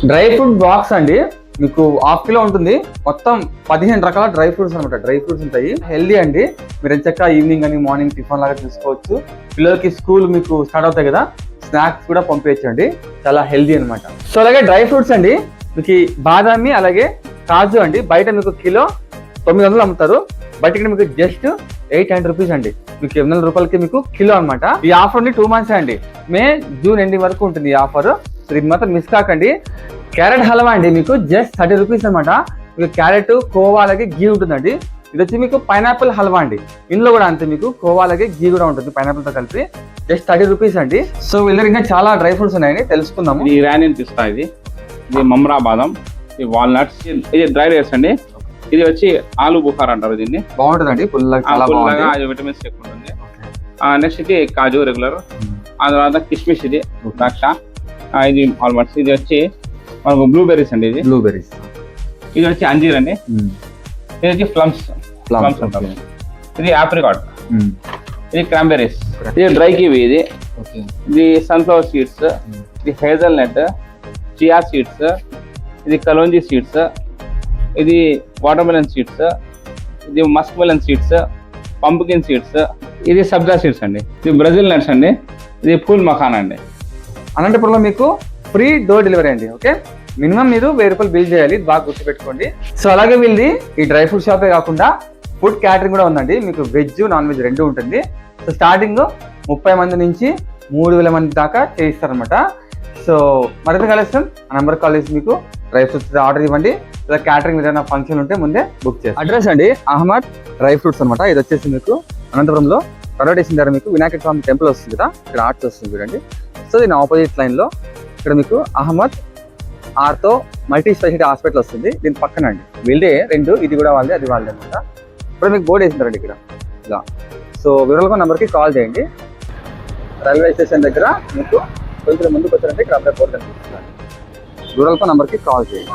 Dry fruit box అండి, మీకు half kilo ఉంటుంది. మొత్తం 15 రకాల డ్రై ఫ్రూట్స్ అనమాట. డ్రై ఫ్రూట్స్ ఉంటాయి, హెల్దీ అండి. మీరు ఎంచక్క ఈవినింగ్ అని మార్నింగ్ టిఫిన్ లాగా తీసుకోవచ్చు. పిల్లలకి స్కూల్ మీకు స్టార్ట్ అవుతాయి కదా, స్నాక్స్ కూడా పంపించండి, చాలా హెల్దీ అనమాట. సో అలాగే డ్రై ఫ్రూట్స్ అండి, మీకు బాదామి అలాగే కాజు అండి. బయట మీకు కిలో 900 అమ్ముతారు, బట్ ఇక్కడ మీకు జస్ట్ 800 రూపీస్ అండి. మీకు 800 రూపాయలకి మీకు కిలో అనమాట. ఈ ఆఫర్ ని 2 మంత్స్ అండి, మే జూన్ ఎండింగ్ వరకు ఉంటుంది ఈ ఆఫర్. ఇది మాత్రం మిస్ కాకండి. క్యారెట్ హల్వా అండి, మీకు జస్ట్ 30 రూపీస్ అనమాట. మీకు క్యారెట్ కోవా అలాగే గీ ఉంటుందండి. ఇది వచ్చి మీకు పైనాపిల్ హల్వా అండి, ఇందులో కూడా అంతే, మీకు కోవా అలాగే గీ కూడా ఉంటుంది పైనాపిల్ తో కలిపి. జస్ట్ 30 రూపీస్ అండి. సో వీళ్ళ దగ్గర ఇంకా చాలా డ్రై ఫ్రూట్స్ ఉన్నాయని తెలుసుకుందాము. ఇది ఇరానియన్ పిస్తా, ఇది మమ్రా బాదం, ఇది వాల్నట్స్, ఇది డ్రై రేట్స్ అండి. ఇది వచ్చి ఆలు బుఖార్ అంటారు దీన్ని. బాగుంటుందండి, పుల్లగా విటమిన్స్ ఎక్కువ ఉంటుంది. నెక్స్ట్ ఇది కాజు రెగ్యులర్, ఆ తర్వాత కిస్మిస్, ఇది ద్రాక్ష, ఇది ఆల్మోస్ట్. ఇది వచ్చి మనకు బ్లూబెర్రీస్ అండి, ఇది బ్లూబెర్రీస్. ఇది వచ్చి అంజీర్ అండి. ఇది వచ్చి ప్లమ్స్ అంటారు. ఇది ఆప్రికాట్, ఇది క్రాంబెర్రీస్, ఇది డ్రై కివి, ఇది సన్ఫ్లవర్ సీడ్స్, ఇది హేజల్ నట్, చియా సీడ్స్, ఇది కలోంజీ సీడ్స్, ఇది వాటర్ మెలన్ సీడ్స్, ఇది Musk melon seeds, pumpkin seeds, ఇది సబ్జా సీడ్స్ అండి. ఇది బ్రెజిల్ నట్స్ అండి. ఇది ఫుల్ మఖానా అండి. అనంతపురంలో మీకు ఫ్రీ డోర్ డెలివరీ అండి. ఓకే, మినిమం మీరు 1000 రూపాయలు బిల్ చేయాలి, బాగా గుర్తుపెట్టుకోండి. సో అలాగే వీళ్ళది ఈ డ్రై ఫ్రూట్ షాపే కాకుండా ఫుడ్ క్యాటరింగ్ కూడా ఉందండి. మీకు వెజ్ నాన్ వెజ్ రెండు ఉంటుంది. సో స్టార్టింగ్ 30 మంది నుంచి 3000 మంది దాకా చేయిస్తారనమాట. సో మరింత కలెక్షన్ ఆ నెంబర్ కాల్ చేసి మీకు డ్రై ఫ్రూట్స్ ఆర్డర్ ఇవ్వండి, లేదా క్యాటరింగ్ ఏదైనా ఫంక్షన్ ఉంటే ముందే బుక్ చేయండి. అడ్రస్ అండి అహ్మద్ డ్రై ఫ్రూట్స్ అనమాట. ఇది వచ్చేసి మీకు అనంతపురంలో రైల్వే దగ్గర మీకు వినాయక స్వామి టెంపుల్ వస్తుంది కదా, ఇక్కడ ఆర్ట్స్ వస్తుంది చూడండి. సో దీని ఆపోజిట్ లైన్ లో ఇక్కడ మీకు అహ్మద్ ఆర్తో మల్టీ స్పెషాలిటీ హాస్పిటల్ వస్తుంది, దీని పక్కన అండి. వీళ్ళే రెండు, ఇది కూడా వాళ్ళదే అది వాళ్ళదే అనమాట. ఇప్పుడు మీకు బోర్డు వేసింటారండి ఇక్కడ ఇలా. సో వివరాలకు నెంబర్కి కాల్ చేయండి. రైల్వే స్టేషన్ దగ్గర మీకు కొంచెం ముందుకు వచ్చారంటే ఇక్కడ అప్పుడే బోర్డు కనిపిస్తుంది. వివరాలకు నెంబర్కి కాల్ చేయండి.